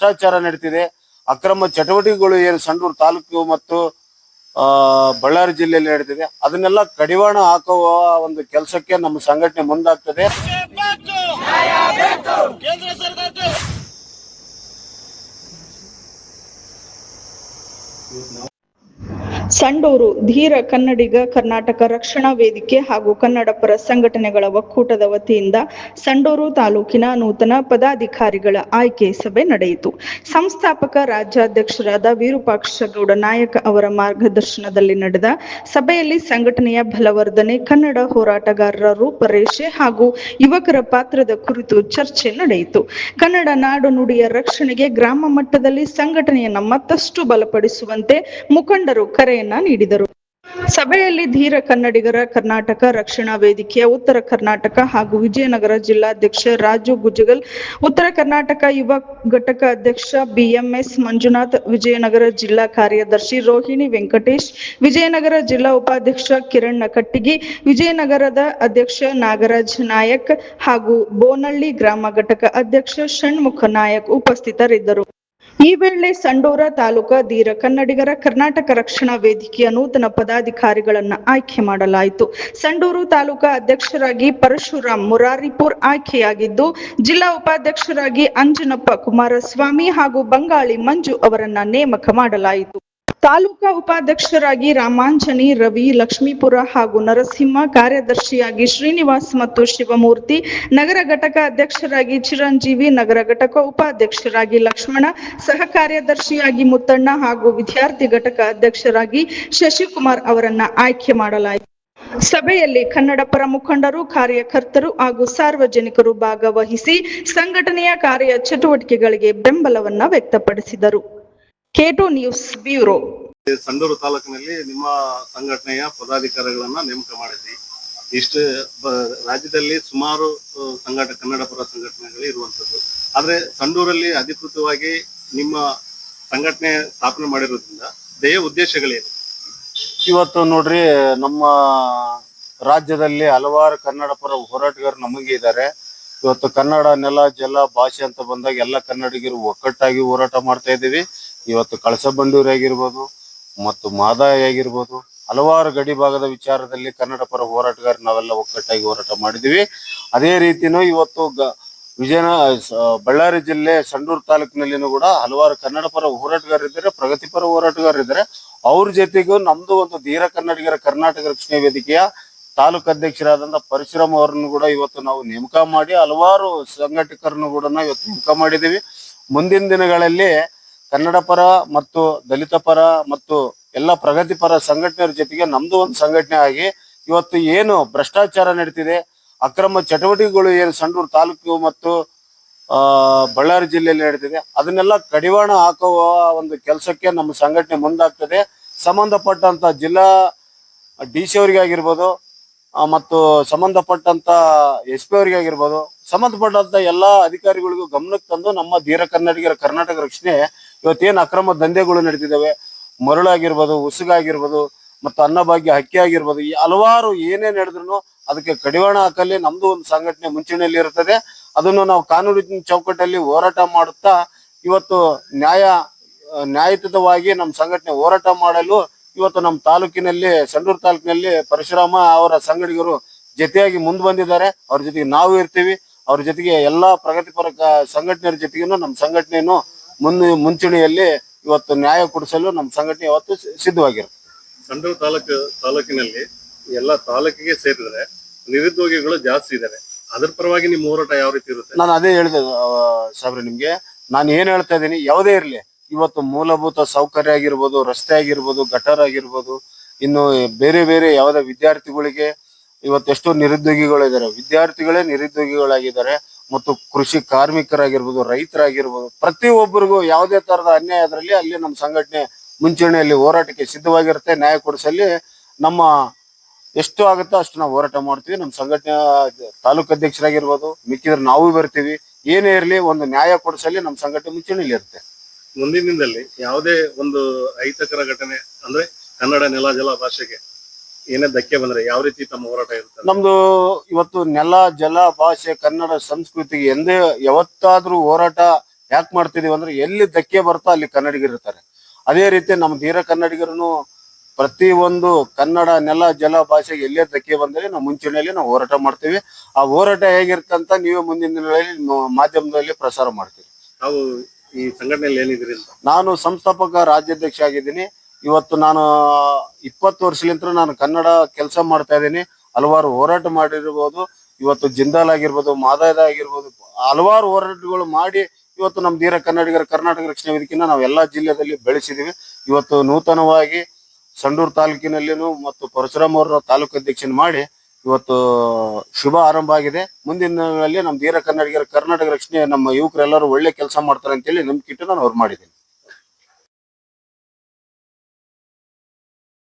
ಭ್ರಷ್ಟಾಚಾರ ನಡೀತಿದೆ, ಅಕ್ರಮ ಚಟುವಟಿಕೆಗಳು ಏನು ಸಂಡೂರು ತಾಲೂಕು ಮತ್ತು ಬಳ್ಳಾರಿ ಜಿಲ್ಲೆಯಲ್ಲಿ ನಡೀತಿದೆ, ಅದನ್ನೆಲ್ಲ ಕಡಿವಾಣ ಹಾಕುವ ಒಂದು ಕೆಲಸಕ್ಕೆ ನಮ್ಮ ಸಂಘಟನೆ ಮುಂದಾಗ್ತದೆ. ಸಂಡೂರು ಧೀರ ಕನ್ನಡಿಗ ಕರ್ನಾಟಕ ರಕ್ಷಣಾ ವೇದಿಕೆ ಹಾಗೂ ಕನ್ನಡ ಪರ ಸಂಘಟನೆಗಳ ಒಕ್ಕೂಟದ ವತಿಯಿಂದ ಸಂಡೂರು ತಾಲೂಕಿನ ನೂತನ ಪದಾಧಿಕಾರಿಗಳ ಆಯ್ಕೆ ಸಭೆ ನಡೆಯಿತು. ಸಂಸ್ಥಾಪಕ ರಾಜ್ಯಾಧ್ಯಕ್ಷರಾದ ವಿರೂಪಾಕ್ಷಗೌಡ ನಾಯಕ್ ಅವರ ಮಾರ್ಗದರ್ಶನದಲ್ಲಿ ನಡೆದ ಸಭೆಯಲ್ಲಿ ಸಂಘಟನೆಯ ಬಲವರ್ಧನೆ, ಕನ್ನಡ ಹೋರಾಟಗಾರರ ರೂಪರೇಷೆ ಹಾಗೂ ಯುವಕರ ಪಾತ್ರದ ಕುರಿತು ಚರ್ಚೆ ನಡೆಯಿತು. ಕನ್ನಡ ನಾಡು ನುಡಿಯ ರಕ್ಷಣೆಗೆ ಗ್ರಾಮ ಮಟ್ಟದಲ್ಲಿ ಸಂಘಟನೆಯನ್ನು ಮತ್ತಷ್ಟು ಬಲಪಡಿಸುವಂತೆ ಮುಖಂಡರು ಕರೆಯನ್ನ ನೀಡಿದರು. ಸಭೆಯಲ್ಲಿ ಧೀರ ಕನ್ನಡಿಗರ ಕರ್ನಾಟಕ ರಕ್ಷಣಾ ವೇದಿಕೆಯ ಉತ್ತರ ಕರ್ನಾಟಕ ಹಾಗೂ ವಿಜಯನಗರ ಜಿಲ್ಲಾಧ್ಯಕ್ಷ ರಾಜು ಗುಜಗಲ್, ಉತ್ತರ ಕರ್ನಾಟಕ ಯುವ ಘಟಕ ಅಧ್ಯಕ್ಷ ಬಿಎಂಎಸ್ ಮಂಜುನಾಥ್, ವಿಜಯನಗರ ಜಿಲ್ಲಾ ಕಾರ್ಯದರ್ಶಿ ರೋಹಿಣಿ ವೆಂಕಟೇಶ್, ವಿಜಯನಗರ ಜಿಲ್ಲಾ ಉಪಾಧ್ಯಕ್ಷ ಕಿರಣ್ ಕಟ್ಟಿಗಿ, ವಿಜಯನಗರದ ಅಧ್ಯಕ್ಷ ನಾಗರಾಜ್ ನಾಯಕ್ ಹಾಗೂ ಬೋನಹಳ್ಳಿ ಗ್ರಾಮ ಘಟಕ ಅಧ್ಯಕ್ಷ ಷಣ್ಮುಖ ನಾಯಕ್ ಉಪಸ್ಥಿತರಿದ್ದರು. ಈ ವೇಳೆ ಸಂಡೂರ ತಾಲೂಕಾ ಧೀರ ಕನ್ನಡಿಗರ ಕರ್ನಾಟಕ ರಕ್ಷಣಾ ವೇದಿಕೆಯ ನೂತನ ಪದಾಧಿಕಾರಿಗಳನ್ನ ಆಯ್ಕೆ ಮಾಡಲಾಯಿತು. ಸಂಡೂರು ತಾಲೂಕಾ ಅಧ್ಯಕ್ಷರಾಗಿ ಪರಶುರಾಮ್ ಮುರಾರಿಪುರ್ ಆಯ್ಕೆಯಾಗಿದ್ದು, ಜಿಲ್ಲಾ ಉಪಾಧ್ಯಕ್ಷರಾಗಿ ಅಂಜನಪ್ಪ ಕುಮಾರಸ್ವಾಮಿ ಹಾಗೂ ಬಂಗಾಳಿ ಮಂಜು ಅವರನ್ನ ನೇಮಕ ಮಾಡಲಾಯಿತು. ತಾಲೂಕಾ ಉಪಾಧ್ಯಕ್ಷರಾಗಿ ರಾಮಾಂಜನಿ, ರವಿ, ಲಕ್ಷ್ಮೀಪುರ ಹಾಗೂ ನರಸಿಂಹ, ಕಾರ್ಯದರ್ಶಿಯಾಗಿ ಶ್ರೀನಿವಾಸ್ ಮತ್ತು ಶಿವಮೂರ್ತಿ, ನಗರ ಘಟಕ ಅಧ್ಯಕ್ಷರಾಗಿ ಚಿರಂಜೀವಿ, ನಗರ ಘಟಕ ಉಪಾಧ್ಯಕ್ಷರಾಗಿ ಲಕ್ಷ್ಮಣ, ಸಹ ಕಾರ್ಯದರ್ಶಿಯಾಗಿ ಮುತ್ತಣ್ಣ ಹಾಗೂ ವಿದ್ಯಾರ್ಥಿ ಘಟಕ ಅಧ್ಯಕ್ಷರಾಗಿ ಶಶಿಕುಮಾರ್ ಅವರನ್ನ ಆಯ್ಕೆ ಮಾಡಲಾಯಿತು. ಸಭೆಯಲ್ಲಿ ಕನ್ನಡ ಪರ ಮುಖಂಡರು, ಕಾರ್ಯಕರ್ತರು ಹಾಗೂ ಸಾರ್ವಜನಿಕರು ಭಾಗವಹಿಸಿ ಸಂಘಟನೆಯ ಕಾರ್ಯ ಚಟುವಟಿಕೆಗಳಿಗೆ ಬೆಂಬಲವನ್ನ ವ್ಯಕ್ತಪಡಿಸಿದರು. K2 news bureau. ಸಂಡೂರು ತಾಲೂಕಿನಲ್ಲಿ ನಿಮ್ಮ ಸಂಘಟನೆಯ ಪದಾಧಿಕಾರಿಗಳನ್ನ ನೇಮಕ ಮಾಡಿದ್ವಿ. ಇಷ್ಟು ರಾಜ್ಯದಲ್ಲಿ ಸುಮಾರು ಕನ್ನಡ ಪರ ಸಂಘಟನೆಗಳು ಇರುವಂತದ್ದು, ಆದ್ರೆ ಸಂಡೂರಲ್ಲಿ ಅಧಿಕೃತವಾಗಿ ನಿಮ್ಮ ಸಂಘಟನೆ ಸ್ಥಾಪನೆ ಮಾಡಿರೋದ್ರಿಂದ ಧ್ಯೇಯ ಉದ್ದೇಶಗಳೇನು? ಇವತ್ತು ನೋಡ್ರಿ, ನಮ್ಮ ರಾಜ್ಯದಲ್ಲಿ ಹಲವಾರು ಕನ್ನಡ ಪರ ಹೋರಾಟಗಾರರು ನಮಗೆ ಇದ್ದಾರೆ. ಇವತ್ತು ಕನ್ನಡ ನೆಲ ಜಲ ಭಾಷೆ ಅಂತ ಬಂದಾಗ ಎಲ್ಲ ಕನ್ನಡಿಗರು ಒಕ್ಕಟ್ಟಾಗಿ ಹೋರಾಟ ಮಾಡ್ತಾ ಇದ್ದೀವಿ. ಇವತ್ತು ಕಳಸಬಂಡೂರಿ ಆಗಿರ್ಬೋದು ಮತ್ತು ಮಾದಾಯಿ ಆಗಿರ್ಬೋದು, ಹಲವಾರು ಗಡಿ ಭಾಗದ ವಿಚಾರದಲ್ಲಿ ಕನ್ನಡ ಪರ ಹೋರಾಟಗಾರರು ನಾವೆಲ್ಲ ಒಕ್ಕಟ್ಟಾಗಿ ಹೋರಾಟ ಮಾಡಿದೀವಿ. ಅದೇ ರೀತಿನೂ ಇವತ್ತು ಬಳ್ಳಾರಿ ಜಿಲ್ಲೆ ಸಂಡೂರು ತಾಲೂಕಿನಲ್ಲಿನೂ ಕೂಡ ಹಲವಾರು ಕನ್ನಡ ಪರ ಹೋರಾಟಗಾರರಿದ್ದಾರೆ, ಪ್ರಗತಿಪರ ಹೋರಾಟಗಾರರಿದ್ದಾರೆ. ಅವ್ರ ಜೊತೆಗೂ ನಮ್ದು ಒಂದು ಧೀರ ಕನ್ನಡಿಗರ ಕರ್ನಾಟಕ ರಕ್ಷಣಾ ವೇದಿಕೆಯ ತಾಲೂಕು ಅಧ್ಯಕ್ಷರಾದಂತ ಪರಶುರಾಮ್ ಅವರನ್ನು ಕೂಡ ಇವತ್ತು ನಾವು ನೇಮಕ ಮಾಡಿ ಹಲವಾರು ಸಂಘಟಕರನ್ನು ಕೂಡ ನಾವು ಇವತ್ತು ನೇಮಕ ಮಾಡಿದ್ದೀವಿ. ಮುಂದಿನ ದಿನಗಳಲ್ಲಿ ಕನ್ನಡ ಪರ ಮತ್ತು ದಲಿತ ಪರ ಮತ್ತು ಎಲ್ಲ ಪ್ರಗತಿಪರ ಸಂಘಟನೆಯ ಜೊತೆಗೆ ನಮ್ದು ಒಂದು ಸಂಘಟನೆ ಆಗಿ ಇವತ್ತು ಏನು ಭ್ರಷ್ಟಾಚಾರ ನಡೀತಿದೆ, ಅಕ್ರಮ ಚಟುವಟಿಕೆಗಳು ಏನು ಸಂಡೂರು ತಾಲೂಕು ಮತ್ತು ಬಳ್ಳಾರಿ ಜಿಲ್ಲೆಯಲ್ಲಿ ನಡೀತಿದೆ, ಅದನ್ನೆಲ್ಲ ಕಡಿವಾಣ ಹಾಕುವ ಒಂದು ಕೆಲಸಕ್ಕೆ ನಮ್ಮ ಸಂಘಟನೆ ಮುಂದಾಗ್ತದೆ. ಸಂಬಂಧಪಟ್ಟಂತ ಜಿಲ್ಲಾ DC ಅವರಿಗಾಗಿರ್ಬೋದು ಮತ್ತು ಸಂಬಂಧಪಟ್ಟಂತ SP ಅವರಿಗಾಗಿರ್ಬೋದು, ಸಂಬಂಧಪಟ್ಟಂತ ಎಲ್ಲಾ ಅಧಿಕಾರಿಗಳಿಗೂ ಗಮನಕ್ಕೆ ತಂದು ನಮ್ಮ ಧೀರ ಕನ್ನಡಿಗರ ಕರ್ನಾಟಕ ರಕ್ಷಣೆ ಇವತ್ತೇನು ಅಕ್ರಮ ದಂಧೆಗಳು ನಡೀತಿದ್ದಾವೆ, ಮರಳಾಗಿರ್ಬೋದು, ಉಸುಗಾಗಿರ್ಬೋದು ಮತ್ತು ಅನ್ನಭಾಗ್ಯ ಹಕ್ಕಿ ಆಗಿರ್ಬೋದು, ಈ ಹಲವಾರು ಏನೇ ನಡೆದ್ರು ಅದಕ್ಕೆ ಕಡಿವಾಣ ಹಾಕಲ್ಲಿ ನಮ್ದು ಒಂದು ಸಂಘಟನೆ ಮುಂಚೂಣಿಯಲ್ಲಿ ಇರ್ತದೆ. ಅದನ್ನು ನಾವು ಕಾನೂನಿನ ಚೌಕಟ್ಟಲ್ಲಿ ಹೋರಾಟ ಮಾಡುತ್ತಾ ಇವತ್ತು ನ್ಯಾಯಯುತವಾಗಿ ನಮ್ಮ ಸಂಘಟನೆ ಹೋರಾಟ ಮಾಡಲು ಇವತ್ತು ನಮ್ಮ ತಾಲೂಕಿನಲ್ಲಿ ಸಂಡೂರು ತಾಲೂಕಿನಲ್ಲಿ ಪರಶುರಾಮ ಅವರ ಸಂಘಟಕರು ಜೊತೆಯಾಗಿ ಮುಂದೆ ಬಂದಿದ್ದಾರೆ. ಅವ್ರ ಜೊತೆಗೆ ನಾವು ಇರ್ತೀವಿ. ಅವ್ರ ಜೊತೆಗೆ ಎಲ್ಲಾ ಪ್ರಗತಿಪರ ಸಂಘಟನೆಯ ಜೊತೆಗೂ ನಮ್ಮ ಸಂಘಟನೆಯನ್ನು ಮುಂಚೂಣಿಯಲ್ಲಿ ಇವತ್ತು ನ್ಯಾಯ ಕೊಡಿಸಲು ನಮ್ಮ ಸಂಘಟನೆ ಇವತ್ತು ಸಿದ್ಧವಾಗಿರುತ್ತೆ. ಸಂಡೂರು ತಾಲೂಕಿನಲ್ಲಿ ಎಲ್ಲ ತಾಲೂಕಿಗೆ ಸೇರಿದ್ರೆ ನಿರುದ್ಯೋಗಿಗಳು ಜಾಸ್ತಿ ಇದ್ದಾರೆ. ಅದ್ರ ಪರವಾಗಿ ನಿಮ್ಮ ಹೋರಾಟ ಯಾವ ರೀತಿ ಇರುತ್ತೆ? ನಾನು ಅದೇ ಹೇಳಿದೆ ಸಾಬ್ರೆ, ನಿಮ್ಗೆ ನಾನು ಏನ್ ಹೇಳ್ತಾ ಇದ್ದೀನಿ, ಯಾವುದೇ ಇರ್ಲಿ ಇವತ್ತು ಮೂಲಭೂತ ಸೌಕರ್ಯ ಆಗಿರ್ಬೋದು, ರಸ್ತೆ ಆಗಿರ್ಬೋದು, ಗಟರ್ ಆಗಿರ್ಬೋದು, ಇನ್ನು ಬೇರೆ ಬೇರೆ ಯಾವುದೇ ವಿದ್ಯಾರ್ಥಿಗಳಿಗೆ ಇವತ್ತು ಎಷ್ಟೋ ನಿರುದ್ಯೋಗಿಗಳಿದ್ದಾರೆ, ವಿದ್ಯಾರ್ಥಿಗಳೇ ನಿರುದ್ಯೋಗಿಗಳಾಗಿದ್ದಾರೆ. ಮತ್ತು ಕೃಷಿ ಕಾರ್ಮಿಕರಾಗಿರ್ಬೋದು, ರೈತರಾಗಿರ್ಬೋದು, ಪ್ರತಿಯೊಬ್ಬರಿಗೂ ಯಾವುದೇ ತರದ ಅನ್ಯಾಯ ಅದರಲ್ಲಿ ಅಲ್ಲಿ ನಮ್ಮ ಸಂಘಟನೆ ಮುಂಚೂಣಿಯಲ್ಲಿ ಹೋರಾಟಕ್ಕೆ ಸಿದ್ಧವಾಗಿರುತ್ತೆ. ನ್ಯಾಯ ಕೊಡಿಸಲ್ಲಿ ನಮ್ಮ ಎಷ್ಟು ಆಗುತ್ತೋ ಅಷ್ಟು ನಾವು ಹೋರಾಟ ಮಾಡ್ತೀವಿ. ನಮ್ಮ ಸಂಘಟನೆ ತಾಲೂಕು ಅಧ್ಯಕ್ಷರಾಗಿರ್ಬೋದು, ಮಿಕ್ಕಿದ್ರೆ ನಾವು ಬರ್ತೀವಿ. ಏನೇ ಇರಲಿ ಒಂದು ನ್ಯಾಯ ಕೊಡಿಸಲ್ಲಿ ನಮ್ಮ ಸಂಘಟನೆ ಮುಂಚೂಣಿಯಲ್ಲಿ ಇರುತ್ತೆ. ಮುಂದಿನ ದಿನದಲ್ಲಿ ಯಾವುದೇ ಒಂದು ಅಹಿತಕರ ಘಟನೆ ಅಂದ್ರೆ ಕನ್ನಡ ನೆಲ ಜಲ ಭಾಷೆಗೆ ಏನೇ ಧಕ್ಕೆ ಬಂದ್ರೆ ಯಾವ ರೀತಿ ತಮ್ಮ ಹೋರಾಟ ಇರುತ್ತೆ? ನಮ್ದು ಇವತ್ತು ನೆಲ ಜಲ ಭಾಷೆ ಕನ್ನಡ ಸಂಸ್ಕೃತಿಗೆ ಯಾವತ್ತಾದ್ರೂ ಹೋರಾಟ ಯಾಕೆ ಮಾಡ್ತಿದೀವಿ ಅಂದ್ರೆ ಎಲ್ಲಿ ಧಕ್ಕೆ ಬರುತ್ತೋ ಅಲ್ಲಿ ಕನ್ನಡಿಗರು ಇರ್ತಾರೆ. ಅದೇ ರೀತಿ ನಮ್ಮ ಧೀರ ಕನ್ನಡಿಗರನ್ನು ಪ್ರತಿ ಒಂದು ಕನ್ನಡ ನೆಲ ಜಲ ಭಾಷೆಗೆ ಎಲ್ಲೇ ಧಕ್ಕೆ ಬಂದರೆ ನಾವು ಮುಂಚೂಣಿಯಲ್ಲಿ ನಾವು ಹೋರಾಟ ಮಾಡ್ತೀವಿ. ಆ ಹೋರಾಟ ಹೇಗಿರ್ತಂತ ನೀವೇ ಮುಂದಿನ ದಿನಗಳಲ್ಲಿ ಮಾಧ್ಯಮದಲ್ಲಿ ಪ್ರಸಾರ ಮಾಡ್ತೀವಿ. ತಾವು ಈ ಸಂಘಟನೆಯಲ್ಲಿ ಏನಿದ್ರಿ ಅಂತ? ನಾನು ಸಂಸ್ಥಾಪಕ ರಾಜ್ಯಾಧ್ಯಕ್ಷ ಆಗಿದ್ದೀನಿ. ಇವತ್ತು ನಾನು 20 ವರ್ಷಲಿಂದ ನಾನು ಕನ್ನಡ ಕೆಲಸ ಮಾಡ್ತಾ ಇದ್ದೀನಿ. ಹಲವಾರು ಹೋರಾಟ ಮಾಡಿರ್ಬೋದು. ಇವತ್ತು ಜಿಂದಾಲ್ ಆಗಿರ್ಬೋದು, ಮಾದಾಯದ ಆಗಿರ್ಬೋದು, ಹಲವಾರು ಹೋರಾಟಗಳು ಮಾಡಿ ಇವತ್ತು ನಮ್ಮ ಧೀರ ಕನ್ನಡಿಗರ ಕರ್ನಾಟಕ ರಕ್ಷಣಾ ವೇದಿಕೆನ ನಾವು ಎಲ್ಲಾ ಜಿಲ್ಲೆಯಲ್ಲಿ ಬೆಳೆಸಿದೀವಿ. ಇವತ್ತು ನೂತನವಾಗಿ ಸಂಡೂರು ತಾಲೂಕಿನಲ್ಲಿನೂ ಮತ್ತು ಪರಶುರಾಮ್ ಅವರ ತಾಲೂಕು ಅಧ್ಯಕ್ಷನ ಮಾಡಿ ಇವತ್ತು ಶುಭ ಆರಂಭ ಆಗಿದೆ. ಮುಂದಿನ ದಿನಗಳಲ್ಲಿ ನಮ್ಮ ಧೀರ ಕನ್ನಡಿಗರ ಕರ್ನಾಟಕ ರಕ್ಷಣೆ ನಮ್ಮ ಯುವಕರೆಲ್ಲರೂ ಒಳ್ಳೆ ಕೆಲಸ ಮಾಡ್ತಾರೆ ಅಂತೇಳಿ ನಂಬಿಕೆ ಇಟ್ಟು ನಾನು ಅವ್ರು ಮಾಡಿದ್ದೀನಿ.